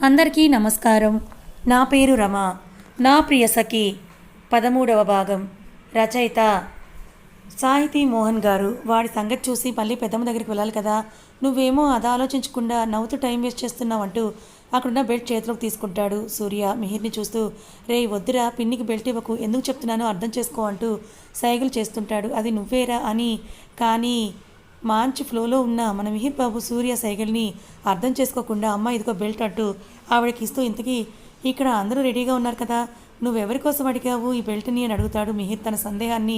అందరికీ నమస్కారం. నా పేరు రమ. నా ప్రియ సఖి 13వ భాగం. రచయిత సాహితీ మోహన్ గారు. వాడి సంగతి చూసి మళ్ళీ పెద్దమ్మ దగ్గరికి వెళ్ళాలి కదా, నువ్వేమో అది ఆలోచించకుండా నవ్వుతూ టైం వేస్ట్ చేస్తున్నావు అంటూ అక్కడున్న బెల్ట్ చేతిలోకి తీసుకుంటాడు సూర్య. మిహిర్ని చూస్తూ, రే వద్దురా, పిన్నికి బెల్ట్ ఇవ్వకు, ఎందుకు చెప్తున్నానో అర్థం చేసుకో అంటూ సైగలు చేస్తుంటాడు. అది నువ్వేరా అని. కానీ మంచి ఫ్లోలో ఉన్న మన మిహిర్ బాబు సూర్య సైకిల్ని అర్థం చేసుకోకుండా, అమ్మ ఇదిగో బెల్ట్ అంటూ ఆవిడకి ఇస్తూ, ఇంతకీ ఇక్కడ అందరూ రెడీగా ఉన్నారు కదా, నువ్వెవరి కోసం అడిగావు ఈ బెల్ట్ని అని అడుగుతాడు మిహిర్ తన సందేహాన్ని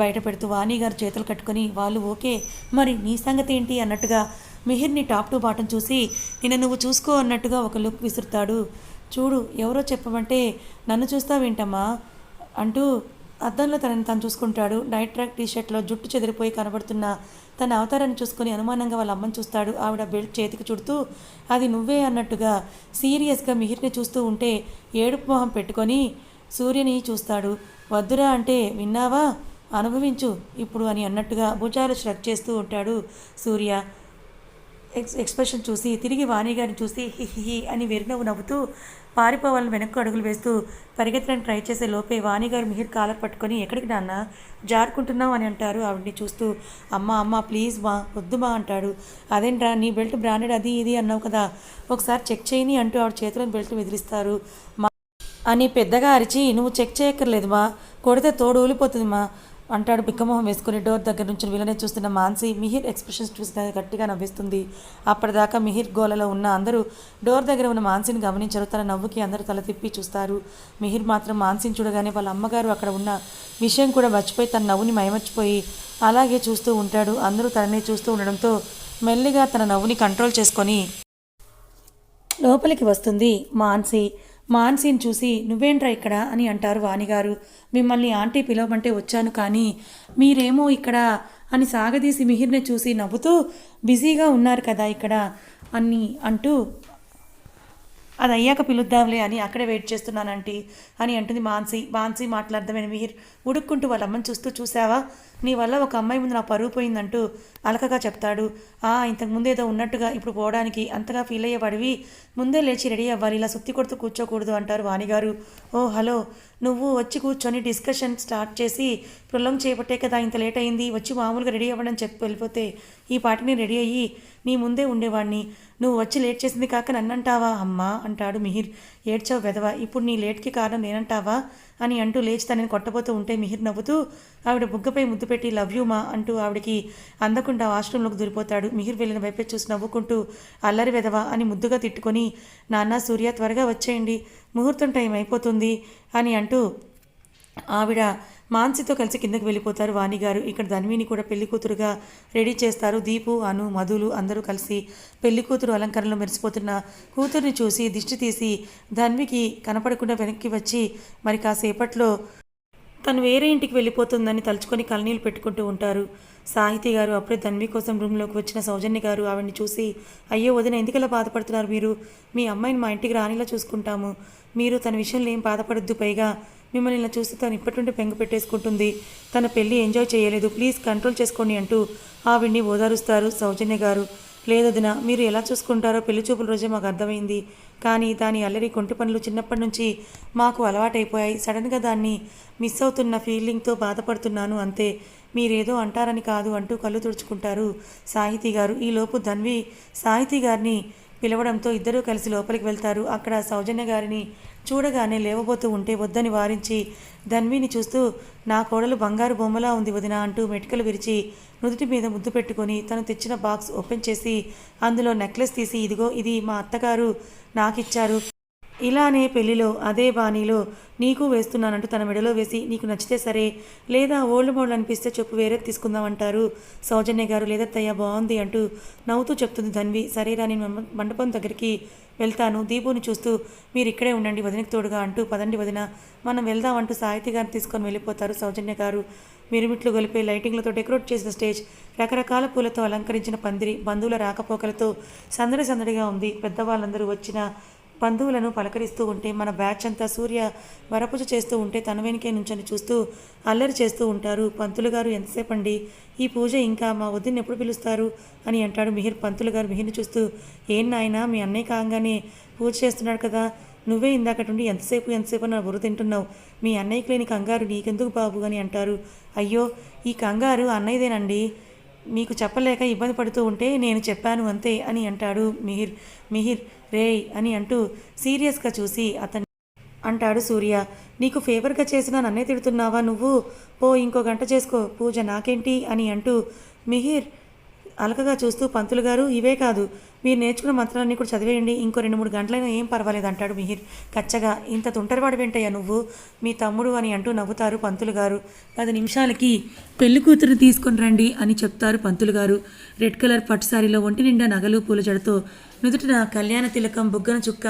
బయటపెడుతూ. వాణి గారు చేతులు కట్టుకొని, వాళ్ళు ఓకే, మరి నీ సంగతి ఏంటి అన్నట్టుగా మిహిర్ని టాప్ టు బాటం చూసి, నిన్ను నువ్వు చూసుకో అన్నట్టుగా ఒక లుక్ విసురుతాడు. చూడు, ఎవరో చెప్పమంటే నన్ను చూస్తావేంటమ్మా అంటూ అద్దంలో తనని తను చూసుకుంటాడు. నైట్ ట్రాక్ టీషర్ట్లో జుట్టు చెదిరిపోయి కనబడుతున్న తన అవతారాన్ని చూసుకొని అనుమానంగా వాళ్ళ అమ్మని చూస్తాడు. ఆవిడ బెల్ట్ చేతికి చుడుతూ అది నువ్వే అన్నట్టుగా సీరియస్గా మిహిర్ని చూస్తూ ఉంటే ఏడుపు మొహం పెట్టుకొని సూర్యని చూస్తాడు. వద్దురా అంటే విన్నావా, అనుభవించు ఇప్పుడు అని అన్నట్టుగా భుజాలు ష్రగ్ చేస్తూ ఉంటాడు సూర్య. ఎక్స్ప్రెషన్ చూసి తిరిగి వాణిగారిని చూసి హిహి అని వెరినవ్వు నవ్వుతూ పారిపోవాలని వెనక్కు అడుగులు వేస్తూ పరిగెత్తడానికి ట్రై చేసే లోపే వాణిగారు మిహిర్ కాలర్ పట్టుకొని, ఎక్కడికి నాన్న జారుకుంటున్నావు అని అంటారు ఆవిడ్ని చూస్తూ. అమ్మ అమ్మ ప్లీజ్ మా, వద్దు మా అంటాడు. అదేంట్రా, నీ బెల్ట్ బ్రాండెడ్ అది ఇది అన్నావు కదా, ఒకసారి చెక్ చేయని అంటూ ఆవిడ చేతిలోని బెల్ట్ విదిలిస్తారు. మా అని పెద్దగా అరిచి, నువ్వు చెక్ చేయక్కర్లేదు మా, కొడితే తోడు ఊలిపోతుంది మా అంటాడు బిక్కమొహం వేసుకుని. డోర్ దగ్గర నుంచి వీళ్ళనే చూస్తున్న మాన్సి మిహిర్ ఎక్స్ప్రెషన్స్ చూసి గట్టిగా నవ్విస్తుంది. అప్పటిదాకా మిహిర్ గోలలో ఉన్న అందరూ డోర్ దగ్గర ఉన్న మాన్సిని గమనించారు. తన నవ్వుకి అందరూ తల తిప్పి చూస్తారు. మిహిర్ మాత్రం మాన్సిని చూడగానే వాళ్ళ అమ్మగారు అక్కడ ఉన్న విషయం కూడా మర్చిపోయి తన నవ్వుని మైమర్చిపోయి అలాగే చూస్తూ ఉంటాడు. అందరూ తననే చూస్తూ ఉండడంతో మెల్లిగా తన నవ్వుని కంట్రోల్ చేసుకొని లోపలికి వస్తుంది మాన్సి. మాన్సీని చూసి, నువ్వేంట్రా ఇక్కడ అని అంటారు వాణిగారు. మిమ్మల్ని ఆంటీ పిలవమంటే వచ్చాను, కానీ మీరేమో ఇక్కడ అని సాగదీసి మిహిర్ని చూసి నవ్వుతూ, బిజీగా ఉన్నారు కదా ఇక్కడ అని అంటూ, అది అయ్యాక పిలుద్దాంలే అని అక్కడే వెయిట్ చేస్తున్నానంటీ అని అంటుంది మాన్సి. మాన్సి మాట్లాడదామని మిహిర్ ఉడుక్కుంటూ వాళ్ళ అమ్మని చూస్తూ, చూసావా నీ వల్ల ఒక అమ్మాయి ముందు నా పరువు పోయిందంటూ అలకగా చెప్తాడు. ఇంతకుముందు ఏదో ఉన్నట్టుగా ఇప్పుడు పోవడానికి అంతగా ఫీల్ అయ్యేవాడివి, ముందే లేచి రెడీ అవ్వాలి, ఇలా సుత్తి కొడుతూ కూర్చోకూడదు అంటారు వాణిగారు. ఓ హలో, నువ్వు వచ్చి కూర్చొని డిస్కషన్ స్టార్ట్ చేసి ప్రొలాంగ్ చేయబట్టే కదా ఇంత లేట్ అయింది, వచ్చి మామూలుగా రెడీ అవ్వడం చెప్పి వెళ్ళిపోతే ఈ పాటిని రెడీ అయ్యి నీ ముందే ఉండేవాడిని, నువ్వు వచ్చి లేట్ చేసింది కాక నన్నంటావా అమ్మా అంటాడు మిహిర్. ఏడ్చావు వెదవా, ఇప్పుడు నీ లేట్కి కారణం నేనంటావా అని అంటూ లేచి తనని కొట్టబోతూ ఉంటే మిహిర్ నవ్వుతూ ఆవిడ బుగ్గపై ముద్దు పెట్టి లవ్ యూ మా అంటూ ఆవిడకి అందకుండా వాష్రూమ్లోకి దూరిపోతాడు. మిహిర్ వెళ్ళిన వైపే చూసి నవ్వుకుంటూ అల్లరి వెదవా అని ముద్దుగా తిట్టుకొని, నాన్న సూర్య త్వరగా వచ్చేయండి, ముహూర్తం టైం అయిపోతుంది అని అంటూ ఆవిడ మాన్సితో కలిసి కిందకి వెళ్ళిపోతారు వాణిగారు. ఇక్కడ ధన్విని కూడా పెళ్లి కూతురుగా రెడీ చేస్తారు. దీపు, అను, మధులు అందరూ కలిసి పెళ్లి కూతురు అలంకరణలో మెరిసిపోతున్న కూతుర్ని చూసి దిష్టి తీసి ధన్వికి కనపడకుండా వెనక్కి వచ్చి మరి కాసేపట్లో తను వేరే ఇంటికి వెళ్ళిపోతుందని తలుచుకొని కన్నీళ్ళు పెట్టుకుంటూ ఉంటారు. సాహితీ గారు అప్పుడే ధన్వి కోసం రూమ్లోకి వచ్చిన సౌజన్య గారు ఆవిడ్ని చూసి, అయ్యో వదిన ఎందుకలా బాధపడుతున్నారు మీరు, మీ అమ్మాయిని మా ఇంటికి రానిలా చూసుకుంటాము, మీరు తన విషయంలో ఏం బాధపడద్దు, పైగా మిమ్మల్ని ఇలా చూస్తే తను ఇప్పటి నుండి బెంగ పెట్టేసుకుంటుంది, తన పెళ్ళి ఎంజాయ్ చేయలేదు, ప్లీజ్ కంట్రోల్ చేసుకోండి అంటూ ఆవిడ్ని ఓదారుస్తారు సౌజన్య గారు. లేదొదిన, మీరు ఎలా చూసుకుంటారో పెళ్లి చూపుల రోజే మాకు అర్థమైంది, కానీ దాని అల్లరి కొంటి పనులు చిన్నప్పటి నుంచి మాకు అలవాటైపోయాయి, సడన్గా దాన్ని మిస్ అవుతున్న ఫీలింగ్తో బాధపడుతున్నాను అంతే, మీరేదో అంటారని కాదు అంటూ కళ్ళు తుడుచుకుంటారు సాహితీ గారు. ఈలోపు ధన్వి సాహితీ గారిని పిలవడంతో ఇద్దరూ కలిసి లోపలికి వెళ్తారు. అక్కడ సౌజన్య గారిని చూడగానే లేవబోతూ ఉంటే వద్దని వారించి ధన్విని చూస్తూ, నా కోడలు బంగారు బొమ్మలా ఉంది వదిన అంటూ మెటికలు విరిచి నుదుటి మీద ముద్దు పెట్టుకొని తను తెచ్చిన బాక్స్ ఓపెన్ చేసి అందులో నెక్లెస్ తీసి, ఇదిగో ఇది మా అత్తగారు నాకిచ్చారు, ఇలానే పెళ్లిలో అదే బాణీలో నీకు వేస్తున్నానంటూ తన మెడలో వేసి, నీకు నచ్చితే సరే, లేదా ఓల్డ్ మోడల్ అనిపిస్తే చెప్పు వేరే తీసుకుందామంటారు సౌజన్య గారు. లేదత్తయ్య బాగుంది అంటూ నవ్వుతూ చెప్తుంది ధన్వి. సరేరా, నేను మండపం దగ్గరికి వెళ్తాను, దీపుని చూస్తూ మీరు ఇక్కడే ఉండండి వదినకి తోడుగా అంటూ, పదండి వదిన మనం వెళ్దామంటూ సాహితీ గారిని తీసుకొని వెళ్ళిపోతారు సౌజన్య గారు. మిరుమిట్లు గొలిపే లైటింగ్లతో డెకరేట్ చేసిన స్టేజ్, రకరకాల పూలతో అలంకరించిన పందిరి, బంధువుల రాకపోకలతో సందడి సందడిగా ఉంది. పెద్దవాళ్ళందరూ వచ్చిన బంధువులను పలకరిస్తూ ఉంటే మన బ్యాచ్ అంతా సూర్య వరపూజ చేస్తూ ఉంటే తన వెనుకే నుంచొని చూస్తూ అల్లరి చేస్తూ ఉంటారు. పంతులు గారు ఎంతసేపు అండి ఈ పూజ, ఇంకా మా వదిన్ని ఎప్పుడు పిలుస్తారు అని అంటాడు మిహిర్. పంతులు గారు మిహిర్ని చూస్తూ, ఏం నాయనా మీ అన్నయ్య కాగానే పూజ చేస్తున్నాడు కదా, నువ్వే ఇందాకటుండి ఎంతసేపు నా బుర్ర తింటున్నావు, మీ అన్నయ్యకి లేని కంగారు నీకెందుకు బాబు అని అంటారు. అయ్యో ఈ కంగారు అన్నయ్యదేనండి, మీకు చెప్పలేక ఇబ్బంది పడుతూ ఉంటే నేను చెప్పాను అంతే అని అంటాడు మిహిర్. మిహిర్ రేయ్ అని అంటూ సీరియస్గా చూసి అతన్ని అంటాడు సూర్య. నీకు ఫేవర్గా చేసినా నన్నే తిడుతున్నావా నువ్వు, పో ఇంకో గంట చేసుకో పూజ నాకేంటి అని అంటూ మిహిర్ అలకగా చూస్తూ, పంతులు గారు ఇవే కాదు మీరు నేర్చుకున్న మంత్రాలన్నీ కూడా చదివేయండి, ఇంకో 2-3 గంటలైనా ఏం పర్వాలేదు అంటాడు మిహిర్ కచ్చగా. ఇంత తుంటరివాడు వెంటయ్యా నువ్వు, మీ తమ్ముడు అని అంటూ నవ్వుతారు పంతులు గారు. 10 నిమిషాలకి పెళ్లి కూతురు తీసుకుని రండి అని చెప్తారు పంతులు గారు. రెడ్ కలర్ పట్టు సారీలో ఒంటి నిండా నగలు పూల జడతో, నుదుటిన కళ్యాణ తిలకం, బుగ్గన చుక్క,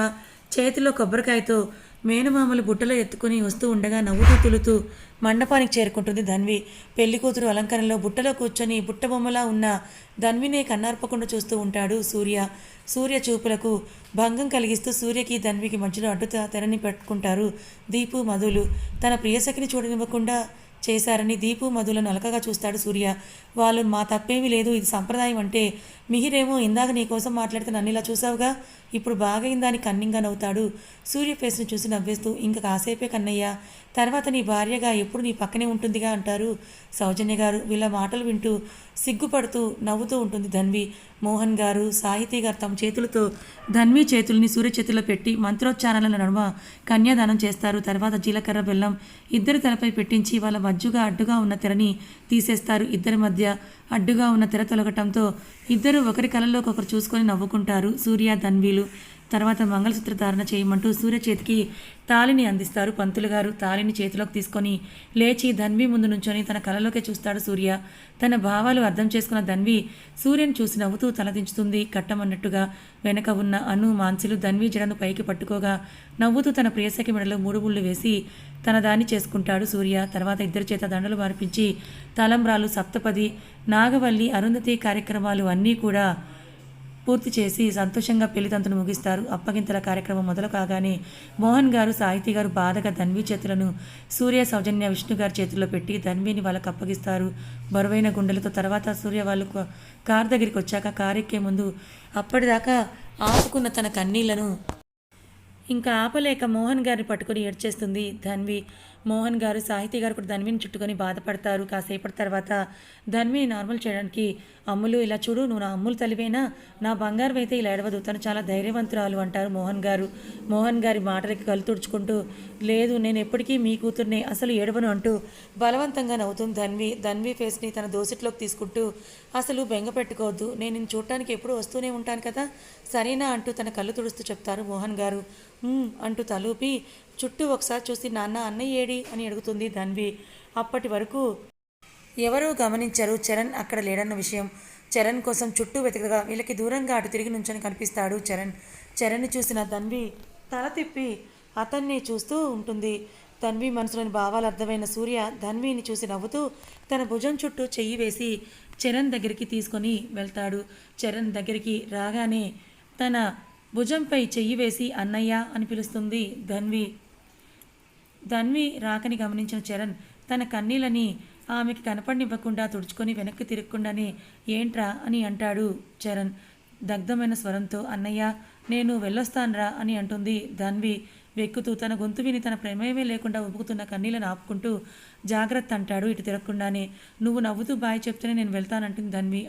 చేతిలో కొబ్బరికాయతో మేనమామలు బుట్టలో ఎత్తుకుని వస్తూ ఉండగా నవ్వుతూ తులుతూ మండపానికి చేరుకుంటుంది ధన్వి. పెళ్లి కూతురు అలంకరణలో బుట్టలో కూర్చొని బుట్టబొమ్మలా ఉన్న ధన్వినే కన్నార్పకుండా చూస్తూ ఉంటాడు సూర్య. సూర్య చూపులకు భంగం కలిగిస్తూ సూర్యకి ధన్వికి మధ్యలో అడ్డు తెరని పెట్టుకుంటారు దీపు మధులు. తన ప్రియసఖిని చూడనివ్వకుండా చేశారని దీపు మధులను అలకగా చూస్తాడు సూర్య. వాళ్ళు మా తప్పేమీ లేదు, ఇది సంప్రదాయం అంటే మిహిరేమో ఇందాక నీకోసం మాట్లాడితే నన్ను ఇలా చూసావుగా, ఇప్పుడు బాగైందాని కన్నింగా నవ్వుతాడు. సూర్య ఫేస్ని చూసి నవ్వేస్తూ, ఇంకా కాసేపే కన్నయ్య, తర్వాత నీ భార్యగా ఎప్పుడు నీ పక్కనే ఉంటుందిగా అంటారు సౌజన్య గారు. వీళ్ళ మాటలు వింటూ సిగ్గుపడుతూ నవ్వుతూ ఉంటుంది ధన్వి. మోహన్ గారు, సాహితీ గారు తమ చేతులతో ధన్వి చేతుల్ని సూర్య చేతుల్లో పెట్టి మంత్రోచ్చారణల నడుమ కన్యాదానం చేస్తారు. తర్వాత జీలకర్ర బెల్లం ఇద్దరి తలపై పెట్టించి వాళ్ళ మధ్యగా అడ్డుగా ఉన్న తెరని తీసేస్తారు. ఇద్దరి మధ్య అడ్డుగా ఉన్న తెర తొలగటంతో ఇద్దరు ఒకరి కళ్ళలోకి ఒకరు చూసుకొని నవ్వుకుంటారు సూర్య ధన్వీలు. తర్వాత మంగళసూత్ర ధారణ చేయమంటూ సూర్య చేతికి తాళిని అందిస్తారు పంతులు గారు. తాళిని చేతిలోకి తీసుకొని లేచి ధన్వి ముందు నుంచొని తన కళ్ళలోకే చూస్తాడు సూర్య. తన భావాలు అర్థం చేసుకున్న ధన్వి సూర్యను చూసి నవ్వుతూ తలదించుతుంది కట్టమన్నట్టుగా. వెనక ఉన్న అను మాన్సిలు ధన్వి జడను పైకి పట్టుకోగా నవ్వుతూ తన ప్రియసఖి మెడలో 3 ముళ్ళు వేసి తన దాన్ని చేసుకుంటాడు సూర్య. తర్వాత ఇద్దరి చేత దండలు మార్పించి తలంబ్రాలు, సప్తపది, నాగవల్లి, అరుంధతి కార్యక్రమాలు అన్నీ కూడా పూర్తి చేసి సంతోషంగా పెళ్లితంతును ముగిస్తారు. అప్పగింతల కార్యక్రమం మొదలు కాగానే మోహన్ గారు, సాహితీ గారు బాధగా ధన్వి చేతులను సూర్య, సౌజన్య, విష్ణు గారి చేతుల్లో పెట్టి ధన్విని వాళ్ళకు అప్పగిస్తారు బరువైన గుండెలతో. తర్వాత సూర్య వాళ్ళు కారు దగ్గరికి వచ్చాక కారు ఎక్కే ముందు అప్పటిదాకా ఆపుకున్న తన కన్నీళ్లను ఇంకా ఆపలేక మోహన్ గారిని పట్టుకొని ఏడ్చేస్తుంది ధన్వి. మోహన్ గారు, సాహితీ గారు కూడా ధన్విని చుట్టుకొని బాధపడతారు. కాసేపటి తర్వాత ధన్విని నార్మల్ చేయడానికి, అమ్ములు ఇలా చూడు, నువ్వు నా అమ్ములు తల్లివేనా, నా బంగారం అయితే ఇలా ఏడవదు, తను చాలా ధైర్యవంతురాలు అంటారు మోహన్ గారు. మోహన్ గారి మాటలకి కళ్ళు తుడుచుకుంటూ, లేదు నేను ఎప్పటికీ మీ కూతుర్నే, అసలు ఏడవను అంటూ బలవంతంగా నవ్వుతుంది ధన్వి. ధన్వి ఫేస్ని తన దోసిట్లోకి తీసుకుంటూ, అసలు బెంగ పెట్టుకోవద్దు, నేను నిన్ను చూడటానికి ఎప్పుడూ వస్తూనే ఉంటాను కదా, సరేనా అంటూ తన కళ్ళు తుడుస్తూ చెప్తారు మోహన్ గారు. అంటూ తలూపి చుట్టూ ఒకసారి చూసి, నాన్న అన్నయ్య ఏడి అని అడుగుతుంది ధన్వి. అప్పటి వరకు ఎవరూ గమనించరు చరణ్ అక్కడ లేడన్న విషయం. చరణ్ కోసం చుట్టూ వెతకగా వీళ్ళకి దూరంగా అటు తిరిగి నుంచొని కనిపిస్తాడు చరణ్. చరణ్ని చూసిన ధన్వి తల తిప్పి అతన్ని చూస్తూ ఉంటుంది. ధన్వి మనసులోని భావాలు అర్థమైన సూర్య ధన్విని చూసి నవ్వుతూ తన భుజం చుట్టూ చెయ్యి వేసి చరణ్ దగ్గరికి తీసుకొని వెళ్తాడు. చరణ్ దగ్గరికి రాగానే తన భుజంపై చెయ్యి వేసి అన్నయ్య అని పిలుస్తుంది ధన్వి. ధన్వి రాకని గమనించిన చరణ్ తన కన్నీళ్ళని ఆమెకి కనపడినివ్వకుండా తుడుచుకొని వెనక్కి తిరగకుండానే ఏంట్రా అని అంటాడు చరణ్ దగ్ధమైన స్వరంతో. అన్నయ్య నేను వెళ్ళొస్తాన్రా అని అంటుంది ధన్వి వెక్కుతూ. తన గొంతు విని తన ప్రమేయమే లేకుండా ఉబ్బుకుతున్న కన్నీళ్ళను ఆపుకుంటూ జాగ్రత్త అంటాడు ఇటు తిరగకుండానే. నువ్వు నవ్వుతూ బాయ్ చెప్తేనే నేను వెళ్తానంటుంది ధన్వి.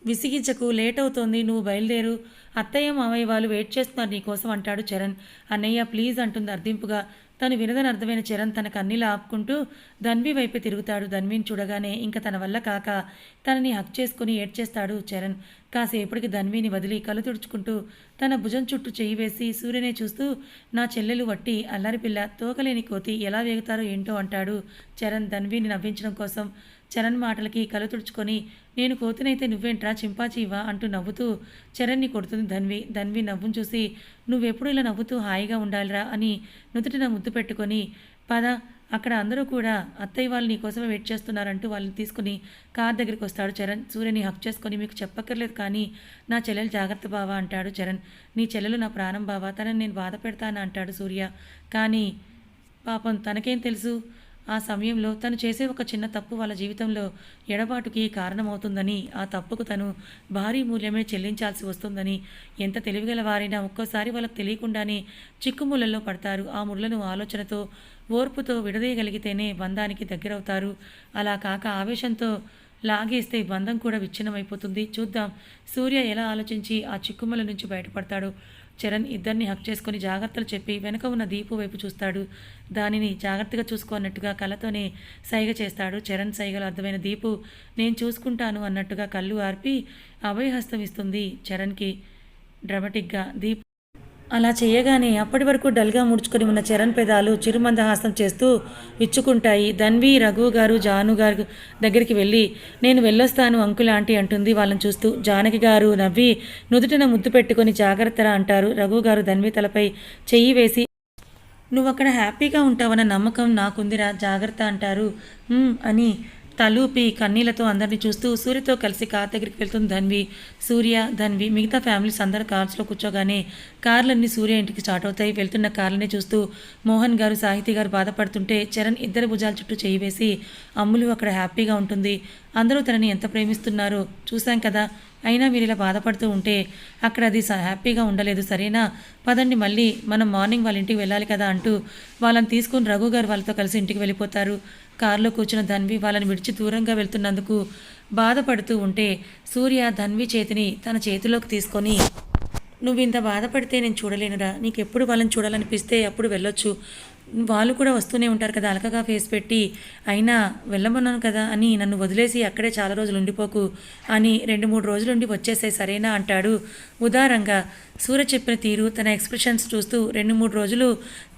విసిగించకు, లేట్ అవుతోంది, నువ్వు బయలుదేరు, అత్తయ్య మావయ్య వాళ్ళు వెయిట్ చేస్తున్నారు నీకోసం అంటాడు చరణ్. అన్నయ్య ప్లీజ్ అంటుంది అర్థింపుగా. తను వినదని అర్థమైన చరణ్ తన కన్నీళ్ళు ఆపుకుంటూ ధన్వి వైపే తిరుగుతాడు. ధన్విని చూడగానే ఇంకా తన వల్ల కాక తనని హక్ చేసుకుని ఏడ్చేస్తాడు చరణ్. కాసేపటికి ధన్విని వదిలి కళ్ళు తుడుచుకుంటూ తన భుజం చుట్టూ చెయ్యి వేసి సూర్యనే చూస్తూ, నా చెల్లెలు వట్టి అల్లరిపిల్ల, తోకలేని కోతి ఎలా వేగుతారో ఏంటో అంటాడు చరణ్ ధన్విని నవ్వించడం కోసం. చరణ్ మాటలకి కళ్ళు తుడుచుకొని, నేను కోతినైతే నువ్వేంట్రా చింపాచీవా అంటూ నవ్వుతూ చరణ్ని కొడుతుంది ధన్వి. ధన్వి నవ్వును చూసి, నువ్వెప్పుడు ఇలా నవ్వుతూ హాయిగా ఉండాలిరా అని నుదుటిన ముద్దు పెట్టుకొని, పద అక్కడ అందరూ కూడా అత్తయ్య వాళ్ళు నీకోసమే వెయిట్ చేస్తున్నారంటూ వాళ్ళని తీసుకుని కార్ దగ్గరికి వస్తాడు చరణ్. సూర్యని హక్ చేసుకొని, మీకు చెప్పక్కర్లేదు కానీ నా చెల్లెలు జాగ్రత్త బావా అంటాడు చరణ్. నీ చెల్లెలు నా ప్రాణం బావా, తనని నేను బాధ పెడతాను అంటాడు సూర్య. కానీ పాపం తనకేం తెలుసు, ఆ సమయంలో తను చేసే ఒక చిన్న తప్పు వాళ్ళ జీవితంలో ఎడబాటుకి కారణమవుతుందని, ఆ తప్పుకు తను భారీ మూల్యమే చెల్లించాల్సి వస్తుందని. ఎంత తెలివిగల వారైనా ఒక్కోసారి వాళ్ళకు తెలియకుండానే చిక్కుముళ్ళల్లో పడతారు. ఆ ముళ్ళను ఆలోచనతో, ఓర్పుతో విడదీయగలిగితేనే బంధానికి దగ్గరవుతారు. అలా కాక ఆవేశంతో లాగేస్తే బంధం కూడా విచ్ఛిన్నమైపోతుంది. చూద్దాం సూర్య ఎలా ఆలోచించి ఆ చిక్కుముల నుంచి బయటపడతాడు. చరణ్ ఇద్దరిని హక్ చేసుకుని జాగ్రత్తలు చెప్పి వెనక ఉన్న దీపు వైపు చూస్తాడు. దానిని జాగ్రత్తగా చూసుకోన్నట్టుగా కళ్ళతోనే సైగ చేస్తాడు. చరణ్ సైగలు అర్థమైన దీపు నేను చూసుకుంటాను అన్నట్టుగా కళ్ళు ఆర్పి అభయహస్తం ఇస్తుంది చరణ్కి డ్రామాటిక్గా. దీపు అలా చేయగానే అప్పటి వరకు డల్గా ముడుచుకొని ఉన్న చరణ్ పెదాలు చిరుమందహాసం చేస్తూ విచ్చుకుంటాయి. ధన్వి, రఘు గారు, జాను గారు దగ్గరికి వెళ్ళి నేను వెళ్ళొస్తాను అంకుల్ ఆంటీ అంటుంది వాళ్ళని చూస్తూ. జానకి గారు నవ్వి నుదుటిన ముద్దు పెట్టుకొని జాగ్రత్తరా అంటారు. రఘు గారు ధన్వి తలపై చెయ్యి వేసి నువ్వక్కడ హ్యాపీగా ఉంటావన్న నమ్మకం నాకుందిరా, జాగ్రత్త అంటారు. అని తలూపి కన్నీళ్లతో అందరినీ చూస్తూ సూర్యతో కలిసి కార్ దగ్గరికి వెళ్తుంది ధన్వి. సూర్య, ధన్వి మిగతా ఫ్యామిలీస్ అందరూ కార్స్లో కూర్చోగానే కార్లన్నీ సూర్య ఇంటికి స్టార్ట్ అవుతాయి. వెళ్తున్న కార్లనే చూస్తూ మోహన్ గారు, సాహితీ గారు బాధపడుతుంటే చరణ్ ఇద్దరు భుజాల చుట్టూ చేయి వేసి అమ్ములు అక్కడ హ్యాపీగా ఉంటుంది, అందరూ తనని ఎంత ప్రేమిస్తున్నారో చూశాం కదా, అయినా మీరు ఇలా బాధపడుతూ ఉంటే అక్కడ అది హ్యాపీగా ఉండలేదు, సరేనా, పదండి మళ్ళీ మనం మార్నింగ్ వాళ్ళ ఇంటికి వెళ్ళాలి కదా అంటూ వాళ్ళని తీసుకుని రఘు గారు వాళ్ళతో కలిసి ఇంటికి వెళ్ళిపోతారు. కారులో కూర్చున్న ధన్వి వాళ్ళని విడిచి దూరంగా వెళ్తున్నందుకు బాధపడుతూ ఉంటే సూర్య ధన్వి చేతిని తన చేతిలోకి తీసుకొని నువ్వు ఇంత బాధపడితే నేను చూడలేనురా, నీకు ఎప్పుడు వాళ్ళని చూడాలనిపిస్తే అప్పుడు వెళ్ళొచ్చు, వాళ్ళు కూడా వస్తూనే ఉంటారు కదా అలకగా ఫేస్ పెట్టి, అయినా వెళ్ళమన్నాను కదా అని నన్ను వదిలేసి అక్కడే చాలా రోజులు ఉండిపోకు అని 2-3 రోజులు ఉండి వచ్చేసాయి సరేనా అంటాడు ఉదారంగా. సూర్య చెప్పిన తీరు, తన ఎక్స్ప్రెషన్స్ చూస్తూ 2-3 రోజులు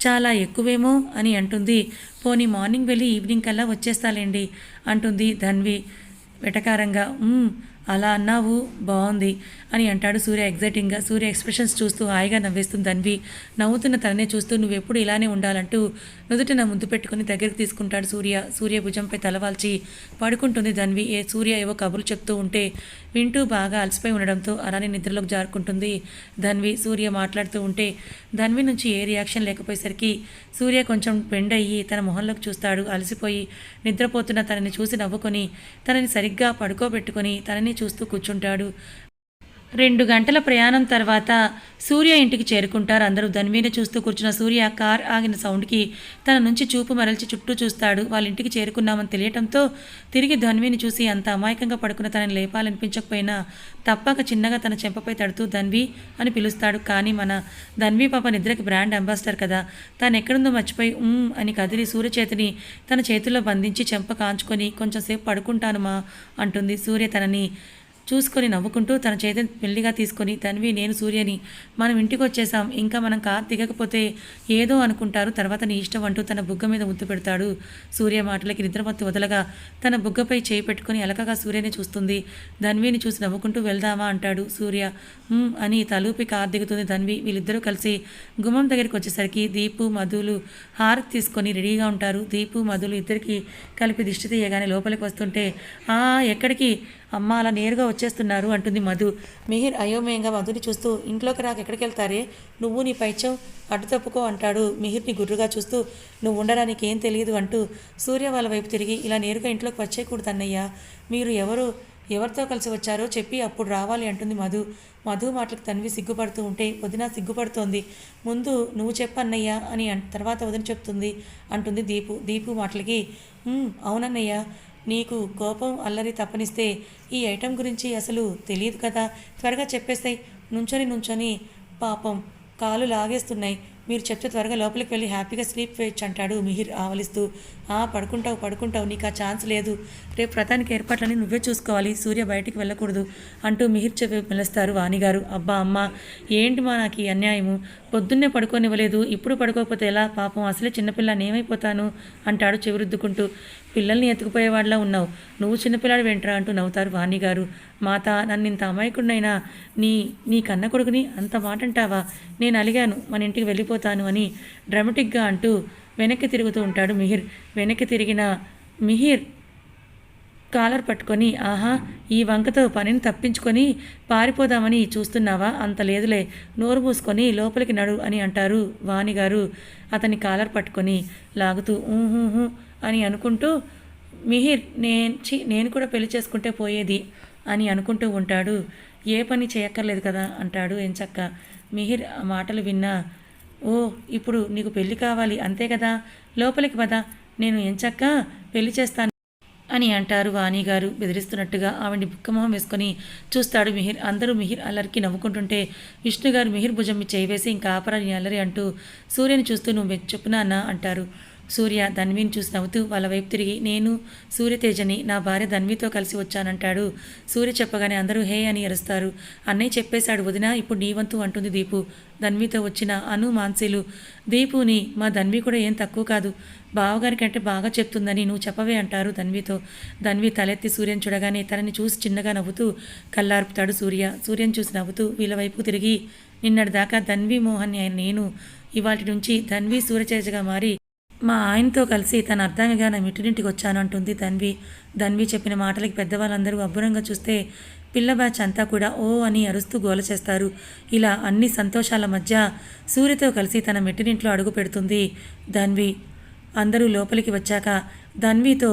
చాలా ఎక్కువేమో అని అంటుంది. పోనీ మార్నింగ్ వెళ్ళి ఈవినింగ్ కల్లా వచ్చేస్తాలేండి అంటుంది ధన్వి వెటకారంగా. అలా అన్నావు బాగుంది అని అంటాడు సూర్య ఎగ్జైటింగ్గా. సూర్య ఎక్స్ప్రెషన్స్ చూస్తూ హాయిగా నవ్వేస్తుంది ధన్వి. నవ్వుతున్న తననే చూస్తూ నువ్వెప్పుడు ఇలానే ఉండాలంటూ నుదుటిన ముద్దు పెట్టుకుని దగ్గరికి తీసుకుంటాడు సూర్య. సూర్య భుజంపై తలవాల్చి పడుకుంటుంది ధన్వి. సూర్య ఏవో కబుర్లు చెప్తూ ఉంటే వింటూ బాగా అలసిపోయి ఉండడంతో అలానే నిద్రలోకి జారుకుంటుంది ధన్వి. సూర్య మాట్లాడుతూ ఉంటే ధన్వి నుంచి ఏ రియాక్షన్ లేకపోయేసరికి సూర్య కొంచెం బెండ్ అయ్యి తన మొహంలోకి చూస్తాడు. అలసిపోయి నిద్రపోతున్న తనని చూసి నవ్వుకొని తనని సరిగ్గా పడుకోబెట్టుకొని తనని చూస్తూ కూర్చుంటాడు. 2 గంటల ప్రయాణం తర్వాత సూర్య ఇంటికి చేరుకుంటారు అందరూ. ధన్వీని చూస్తూ కూర్చున్న సూర్య కార్ ఆగిన సౌండ్కి తన నుంచి చూపు మరల్చి చుట్టూ చూస్తాడు. వాళ్ళ ఇంటికి చేరుకున్నామని తెలియటంతో తిరిగి ధన్వీని చూసి అంత అమాయకంగా పడుకున్న తనని లేపాలనిపించకపోయినా తప్పక చిన్నగా తన చెంపపై తడుతూ ధన్వి అని పిలుస్తాడు. కానీ మన ధన్వి పాప నిద్రకి బ్రాండ్ అంబాసిడర్ కదా, తను ఎక్కడుందో మర్చిపోయి అని కదిలి సూర్య చేతిని తన చేతుల్లో బంధించి చెంప కాంచుకొని కొంచెం సేపు పడుకుంటాను మా అంటుంది. సూర్య తనని చూసుకొని నవ్వుకుంటూ తన చేతిని మెల్లిగా తీసుకొని ధన్వి నేను సూర్యని మనం ఇంటికి వచ్చేసాం, ఇంకా మనం కార్ దిగకపోతే ఏదో అనుకుంటారు, తర్వాత నీ ఇష్టం అంటూ తన బుగ్గ మీద ముద్దు పెడతాడు. సూర్య మాటలకి నిద్రమత్తు వదలగా తన బుగ్గపై చేయి పెట్టుకుని అలకగా సూర్యని చూస్తుంది. ధన్విని చూసి నవ్వుకుంటూ వెళ్దామా అంటాడు సూర్య. అని తలూపి కార్ దిగుతుంది ధన్వి. వీళ్ళిద్దరూ కలిసి గుమ్మం దగ్గరికి వచ్చేసరికి దీపు, మధులు హారతి తీసుకొని రెడీగా ఉంటారు. దీపు, మధులు ఇద్దరికి కలిపి దిష్టి తీయగానే లోపలికి వస్తుంటే ఎక్కడికి అమ్మ అలా నేరుగా వచ్చేస్తున్నారు అంటుంది మధు. మిహిర్ అయోమయంగా మధుని చూస్తూ ఇంట్లోకి రాక ఎక్కడికి వెళ్తారే, నువ్వు నీ పైచం అడ్డు తప్పుకో అంటాడు. మిహిర్ని గుర్రుగా చూస్తూ నువ్వు ఉండడానికి ఏం తెలియదు అంటూ సూర్య వాళ్ళ వైపు తిరిగి ఇలా నేరుగా ఇంట్లోకి వచ్చేయకూడదు అన్నయ్య, మీరు ఎవరితో కలిసి వచ్చారో చెప్పి అప్పుడు రావాలి అంటుంది మధు. మధు మాటలకు ధన్వి సిగ్గుపడుతూ ఉంటే వదిన సిగ్గుపడుతోంది, ముందు నువ్వు చెప్పన్నయ్యా అని తర్వాత వదిన చెప్తుంది అంటుంది దీపు. దీపు మాటలకి అవునన్నయ్య, నీకు కోపం అల్లరి తప్పనిస్తే ఈ ఐటెం గురించి అసలు తెలియదు కదా, త్వరగా చెప్పేస్తాయి, నుంచొని పాపం కాలు లాగేస్తున్నాయి, మీరు చెప్తే త్వరగా లోపలికి వెళ్ళి హ్యాపీగా స్లీప్ వేయచ్చు అంటాడు మిహిర్ ఆవలిస్తూ. పడుకుంటావు, నీకు ఆ ఛాన్స్ లేదు, రేపు వ్రతానికి ఏర్పాట్లని నువ్వే చూసుకోవాలి, సూర్య బయటికి వెళ్ళకూడదు అంటూ మిహిర్ చెప్పి పిలుస్తారు వాణిగారు. అబ్బా అమ్మ ఏంటి మా నాకు ఈ అన్యాయము, పొద్దున్నే పడుకోనివ్వలేదు, ఇప్పుడు పడుకోకపోతే ఎలా, పాపం అసలే చిన్నపిల్లని ఏమైపోతాను అంటాడు చెవిరుద్దుకుంటూ. పిల్లల్ని ఎత్తుకుపోయేవాడిలా ఉన్నావు, నువ్వు చిన్నపిల్లాడు వెంట్రా అంటూ నవ్వుతారు వాణిగారు. మాత నన్ను ఇంత అమాయకుడినైనా నీ కన్న కొడుకుని అంత మాట అంటావా, నేను అలిగాను మన ఇంటికి వెళ్ళిపోతాను అని డ్రామాటిక్గా అంటూ వెనక్కి తిరుగుతూ ఉంటాడు మిహిర్. వెనక్కి తిరిగిన మిహిర్ కాలర్ పట్టుకొని, ఆహా, ఈ వంకతో పనిని తప్పించుకొని పారిపోదామని చూస్తున్నావా? అంత లేదులే, నోరు మూసుకొని లోపలికి నడు అని అంటారు వాణిగారు అతని కాలర్ పట్టుకొని లాగుతూ. ఊహూహూ అని అనుకుంటూ మిహిర్, నేను కూడా పెళ్లి చేసుకుంటే పోయేది అని అనుకుంటూ ఉంటాడు. ఏ పని చేయక్కర్లేదు కదా అంటాడు ఎంచక్క. మిహిర్ ఆ మాటలు విన్నా, ఓ, ఇప్పుడు నీకు పెళ్లి కావాలి అంతే కదా, లోపలికి పద, నేను ఎంచక్క పెళ్లి చేస్తాను అని అంటారు వాణిగారు బెదిరిస్తున్నట్టుగా. ఆవిడ్ని బుక్కమొహం వేసుకొని చూస్తాడు మిహిర్. అందరూ మిహిర్ అల్లరికి నవ్వుకుంటుంటే విష్ణుగారు మిహిర్ భుజం మీద చేయి వేసి, ఇంకా ఆపరా నీ అల్లరి అంటూ సూర్యని చూస్తూ, నువ్వు చెప్పునా అన్న అంటారు. సూర్య ధన్విని చూసి నవ్వుతూ వాళ్ళ వైపు తిరిగి, నేను సూర్యతేజని, నా భార్య ధన్వితో కలిసి వచ్చానంటాడు. సూర్య చెప్పగానే అందరూ హే అని అరుస్తారు. అన్నయ్య చెప్పేశాడు వదిన, ఇప్పుడు నీ వంతు అంటుంది దీపు. ధన్వితో వచ్చిన అను మాన్సీలు, దీపుని మా ధన్వి కూడా ఏం తక్కువ కాదు, బావగారి కంటే బాగా చెప్తుందని నువ్వు చెప్పవే అంటారు ధన్వితో. ధన్వి తలెత్తి సూర్యని చూడగానే తనని చూసి చిన్నగా నవ్వుతూ కళ్ళార్పుతాడు సూర్య. సూర్యని చూసి నవ్వుతూ వీళ్ళ వైపు తిరిగి, నిన్నటిదాకా ధన్వి మోహన్ నేను, ఇవాటి నుంచి ధన్వి సూర్యచేజగా మారి మా ఆయనతో కలిసి తన అర్థంగా నా మిట్టినింటికి వచ్చాను అంటుంది ధన్వి. ధన్వి చెప్పిన మాటలకి పెద్దవాళ్ళందరూ అబ్బురంగా చూస్తే పిల్ల బ్యాచ్ అంతా కూడా ఓ అని అరుస్తూ గోల చేస్తారు. ఇలా అన్ని సంతోషాల మధ్య సూర్యతో కలిసి తన మెట్టినింట్లో అడుగు పెడుతుంది ధన్వి. అందరూ లోపలికి వచ్చాక ధన్వితో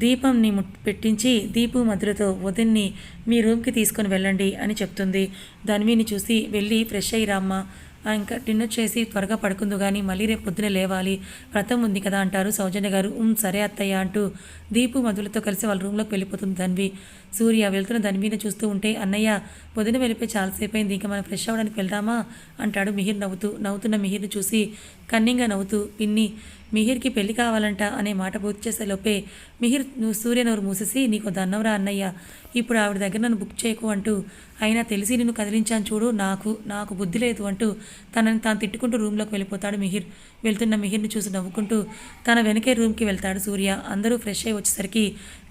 దీపంని పెట్టించి, దీపు మధురతో వదిన్ని మీ రూమ్కి తీసుకొని వెళ్ళండి అని చెప్తుంది. ధన్విని చూసి, వెళ్ళి ఫ్రెష్ అయ్యి రామ్మా, ఇంకా డిన్నర్ చేసి త్వరగా పడుకుందు కానీ మళ్ళీ రేపు పొద్దున లేవాలి, వ్రతం ఉంది కదా అంటారు సౌజన్య గారు. సరే అత్తయ్య అంటూ దీపు మధులతో కలిసి వాళ్ళ రూమ్లోకి వెళ్ళిపోతుంది ధన్వి. సూర్య వెళ్తున్న ధన్విని చూస్తూ ఉంటే, అన్నయ్య పొద్దున వెళ్ళిపోయి చాలాసేపు అయింది, ఇంకా మనం ఫ్రెష్ అవ్వడానికి వెళ్దామా అంటాడు మిహిర్ నవ్వుతున్న మిహిర్ని చూసి కన్నింగా నవ్వుతూ, పిన్ని మిహిర్కి పెళ్లి కావాలంట అనే మాట పూర్తి చేసే లోపే మిహిర్ నువ్వు సూర్య నోరు మూసేసి, నీకు దన్నవరా అన్నయ్య, ఇప్పుడు ఆవిడ దగ్గర నన్ను బుక్ చేయకు అంటూ, అయినా తెలిసి నిన్ను కదిలించాను చూడు, నాకు బుద్ధి లేదు అంటూ తనని తాను తిట్టుకుంటూ రూమ్లోకి వెళ్ళిపోతాడు మిహిర్. వెళ్తున్న మిహిర్ని చూసి నవ్వుకుంటూ తన వెనకే రూమ్కి వెళ్తాడు సూర్య. అందరూ ఫ్రెష్ అయి వచ్చేసరికి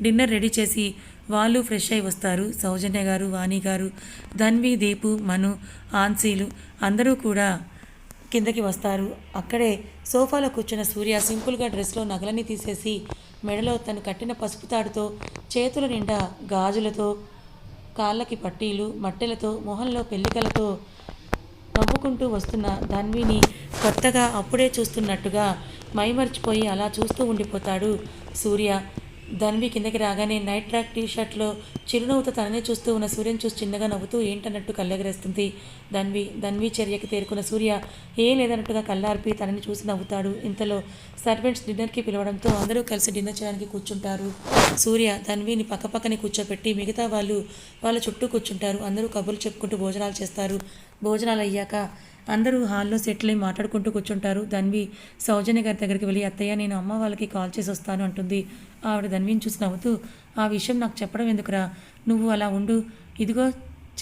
డిన్నర్ రెడీ చేసి వాళ్ళు ఫ్రెష్ అయి వస్తారు. సౌజన్య గారు, వాణి గారు, ధన్వి, దీపు, మను, ఆన్సీలు అందరూ కూడా కిందకి వస్తారు. అక్కడే సోఫాలో కూర్చున్న సూర్య సింపుల్గా డ్రెస్లో నగలన్నీ తీసేసి మెడలో తను కట్టిన పసుపు తాడుతో, చేతుల నిండా గాజులతో, కాళ్ళకి పట్టీలు, మట్టెలతో, మొహంలో పెళ్లికలతో నవ్వుకుంటూ వస్తున్న ధన్విని కొత్తగా అప్పుడే చూస్తున్నట్టుగా మైమర్చిపోయి అలా చూస్తూ ఉండిపోతాడు సూర్య. ధన్వి కిందకి రాగానే నైట్ ట్రాక్ టీషర్ట్లో చిరునవ్వుతో తననే చూస్తూ ఉన్న సూర్యని చూసి చిన్నగా నవ్వుతూ ఏంటన్నట్టు కళ్ళెగరేస్తుంది ధన్వి చర్యకి తేరుకున్న సూర్య ఏం లేదన్నట్టుగా కళ్ళార్పి తనని చూసి నవ్వుతాడు. ఇంతలో సర్వెంట్స్ డిన్నర్కి పిలవడంతో అందరూ కలిసి డిన్నర్ చేయడానికి కూర్చుంటారు. సూర్య ధన్విని పక్కపక్కనే కూర్చోపెట్టి మిగతా వాళ్ళ చుట్టూ కూర్చుంటారు. అందరూ కబుర్లు చెప్పుకుంటూ భోజనాలు చేస్తారు. భోజనాలు అయ్యాక అందరూ హాల్లో సెటిల్ అయి మాట్లాడుకుంటూ కూర్చుంటారు. ధన్వి సౌజన్య గారి దగ్గరికి వెళ్ళి, అత్తయ్య నేను అమ్మ వాళ్ళకి కాల్ చేసి వస్తాను అంటుంది. ఆవిడ ధన్విని చూసి నవ్వుతూ, ఆ విషయం నాకు చెప్పడం ఎందుకురా, నువ్వు అలా ఉండు, ఇదిగో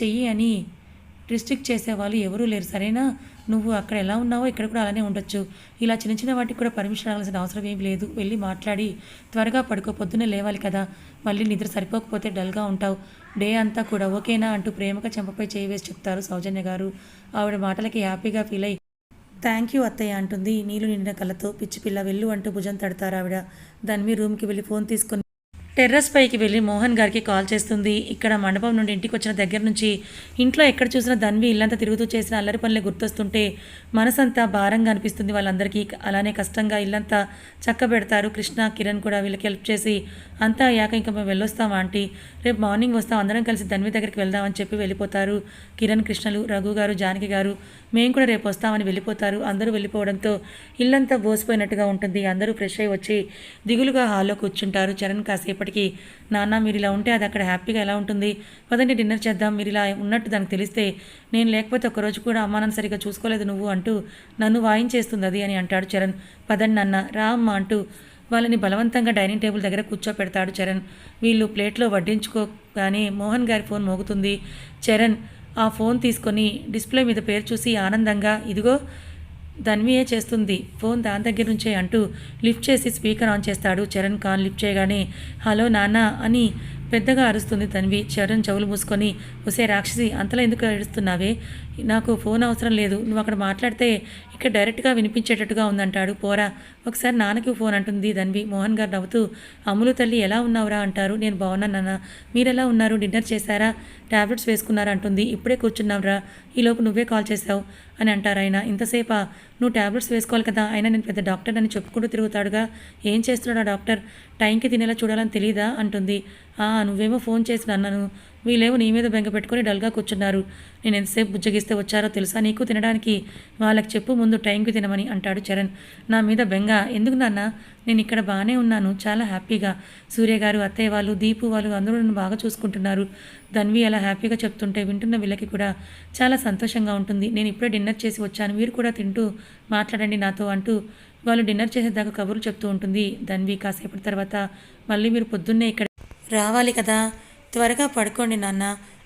చెయ్యి అని రిస్ట్రిక్ట్ చేసేవాళ్ళు ఎవరూ లేరు సరేనా, నువ్వు అక్కడ ఎలా ఉన్నావో ఇక్కడ కూడా అలానే ఉండొచ్చు, ఇలా చిన్న చిన్న వాటికి కూడా పర్మిషన్ అవ్వాల్సిన అవసరం ఏం లేదు, వెళ్ళి మాట్లాడి త్వరగా పడుకో, పొద్దున్నే లేవాలి కదా, మళ్ళీ నిద్ర సరిపోకపోతే డల్గా ఉంటావు, డే అంతా కూడా ఓకేనా అంటూ ప్రేమగా చెంపపై చేయి వేసి చెప్తారు సౌజన్య గారు. ఆవిడ మాటలకి హ్యాపీగా ఫీల్ అయ్యి థ్యాంక్ యూ అత్తయ్య అంటుంది నీళ్ళు నిండిన కళ్ళతో. పిచ్చి పిల్ల వెళ్ళు అంటూ భుజం తడతారు ఆవిడ. ధన్వి రూమ్కి వెళ్ళి ఫోన్ తీసుకొని టెర్రస్ పైకి వెళ్ళి మోహన్ గారికి కాల్ చేస్తుంది. ఇక్కడ మండపం నుండి ఇంటికి వచ్చిన దగ్గర నుంచి ఇంట్లో ఎక్కడ చూసినా ధన్వి ఇల్లంతా తిరుగుతూ చేసిన అల్లరి పనులే గుర్తొస్తుంటే మనసంతా భారంగా అనిపిస్తుంది వాళ్ళందరికీ. అలానే కష్టంగా ఇల్లంతా చక్కబెడతారు. కృష్ణ, కిరణ్ కూడా వీళ్ళకి హెల్ప్ చేసి అంతా అయ్యాక ఇంకా మేము వెళ్ళొస్తాం ఆంటీ, రేపు మార్నింగ్ వస్తాం, అందరం కలిసి ధన్వి దగ్గరికి వెళ్దామని చెప్పి వెళ్ళిపోతారు. కిరణ్, కృష్ణలు, రఘు గారు, జానకి గారు మేము కూడా రేపు వస్తామని వెళ్ళిపోతారు. అందరూ వెళ్ళిపోవడంతో ఇల్లంతా బోసిపోయినట్టుగా ఉంటుంది. అందరూ ఫ్రెష్ అయ్యి వచ్చి దిగులుగా హాల్లో కూర్చుంటారు. చరణ్ కాసేపటికి, నాన్న మీరు ఇలా ఉంటే అది అక్కడ హ్యాపీగా ఎలా ఉంటుంది, పదండి డిన్నర్ చేద్దాం, మీరు ఇలా ఉన్నట్టు దానికి తెలిస్తే నేను లేకపోతే ఒక్కరోజు కూడా అమ్మానాన్ని సరిగ్గా చూసుకోలేదు నువ్వు అంటూ నన్ను వాయించేస్తుంది అది అని అంటాడు చరణ్. పదండి నాన్న, రా అమ్మ అంటూ వాళ్ళని బలవంతంగా డైనింగ్ టేబుల్ దగ్గర కూర్చోపెడతాడు చరణ్. వీళ్ళు ప్లేట్లో వడ్డించుకోగానే మోహన్ గారి ఫోన్ మోగుతుంది. చరణ్ ఆ ఫోన్ తీసుకొని డిస్ప్లే మీద పేరు చూసి ఆనందంగా, ఇదిగో ధన్వియే చేస్తుంది ఫోన్ దాని దగ్గర నుంచే అంటూ లిఫ్ట్ చేసి స్పీకర్ ఆన్ చేస్తాడు. చరణ్ కాల్ లిఫ్ట్ చేయగానే హలో నాన్న అని పెద్దగా అరుస్తుంది ధన్వి. చరణ్ చెవులు మూసుకొని, ఒసే రాక్షసి అంతలో ఎందుకు ఏడుస్తున్నావే, నాకు ఫోన్ అవసరం లేదు, నువ్వు అక్కడ మాట్లాడితే ఇక్కడ డైరెక్ట్గా వినిపించేటట్టుగా ఉందంటాడు. పోరా ఒకసారి నాన్నకి ఫోన్ అంటుంది ధన్వి. మోహన్ గారు నవ్వుతూ అమ్ములు తల్లి ఎలా ఉన్నావురా అంటారు. నేను బాగున్నాను నాన్న, మీరెలా ఉన్నారు, డిన్నర్ చేశారా, టాబ్లెట్స్ వేసుకున్నారా అంటుంది. ఇప్పుడే కూర్చున్నావురా, ఈలోపు నువ్వే కాల్ చేసావు అని అంటారు ఆయన. ఇంతసేపా, నువ్వు టాబ్లెట్స్ వేసుకోవాలి కదా, అయినా నేను పెద్ద డాక్టర్ అని చెప్పుకుంటూ తిరుగుతాడుగా, ఏం చేస్తున్నాడు ఆ డాక్టర్, టైంకి తినేలా చూడాలని తెలీదా అంటుంది. నువ్వేమో ఫోన్ చేసిన అన్నాను, వీళ్ళేమో నీ మీద బెంగ పెట్టుకొని డల్గా కూర్చున్నారు. నేను ఎంతసేపు బుజ్జగిస్తే వచ్చారో తెలుసా నీకు, తినడానికి వాళ్ళకి చెప్పు ముందు టైంకి తినమని అంటాడు చరణ్. నా మీద బెంగ ఎందుకు నాన్న, నేను ఇక్కడ బాగానే ఉన్నాను, చాలా హ్యాపీగా, సూర్య గారు, అత్తయ్య వాళ్ళు, దీపు వాళ్ళు అందరూ నన్ను బాగా చూసుకుంటున్నారు. ధన్వి అలా హ్యాపీగా చెప్తుంటే వింటున్న వీళ్ళకి కూడా చాలా సంతోషంగా ఉంటుంది. నేను ఇప్పుడే డిన్నర్ చేసి వచ్చాను, మీరు కూడా తింటూ మాట్లాడండి నాతో అంటూ వాళ్ళు డిన్నర్ చేసేదాకా కబుర్లు చెప్తూ ఉంటుంది ధన్వి. కాసేపటి తర్వాత మళ్ళీ మీరు పొద్దున్నే ఇక్కడ రావాలి కదా, త్వరగా పడుకోండి నాన్న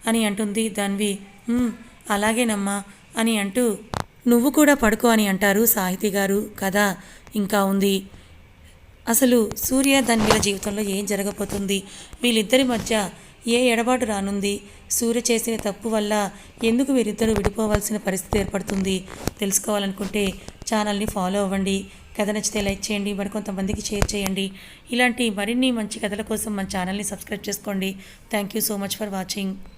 అని అంటుంది ధన్వి. అలాగేనమ్మా అని అంటూ నువ్వు కూడా పడుకో అని అంటారు సాహితీ గారు. కథ ఇంకా ఉంది. అసలు సూర్య ధన్విల జీవితంలో ఏం జరగబోతుంది, వీళ్ళిద్దరి మధ్య ఏ ఎడబాటు రానుంది, సూర్య చేసిన తప్పు వల్ల ఎందుకు వీరిద్దరూ విడిపోవాల్సిన పరిస్థితి ఏర్పడుతుంది తెలుసుకోవాలనుకుంటే ఛానల్ని ఫాలో అవ్వండి. కథ నచ్చితే లైక్ చేయండి, మరికొంతమందికి షేర్ చేయండి. ఇలాంటి మరిన్ని మంచి కథల కోసం మన ఛానల్ని సబ్స్క్రైబ్ చేసుకోండి. Thank you so much for watching.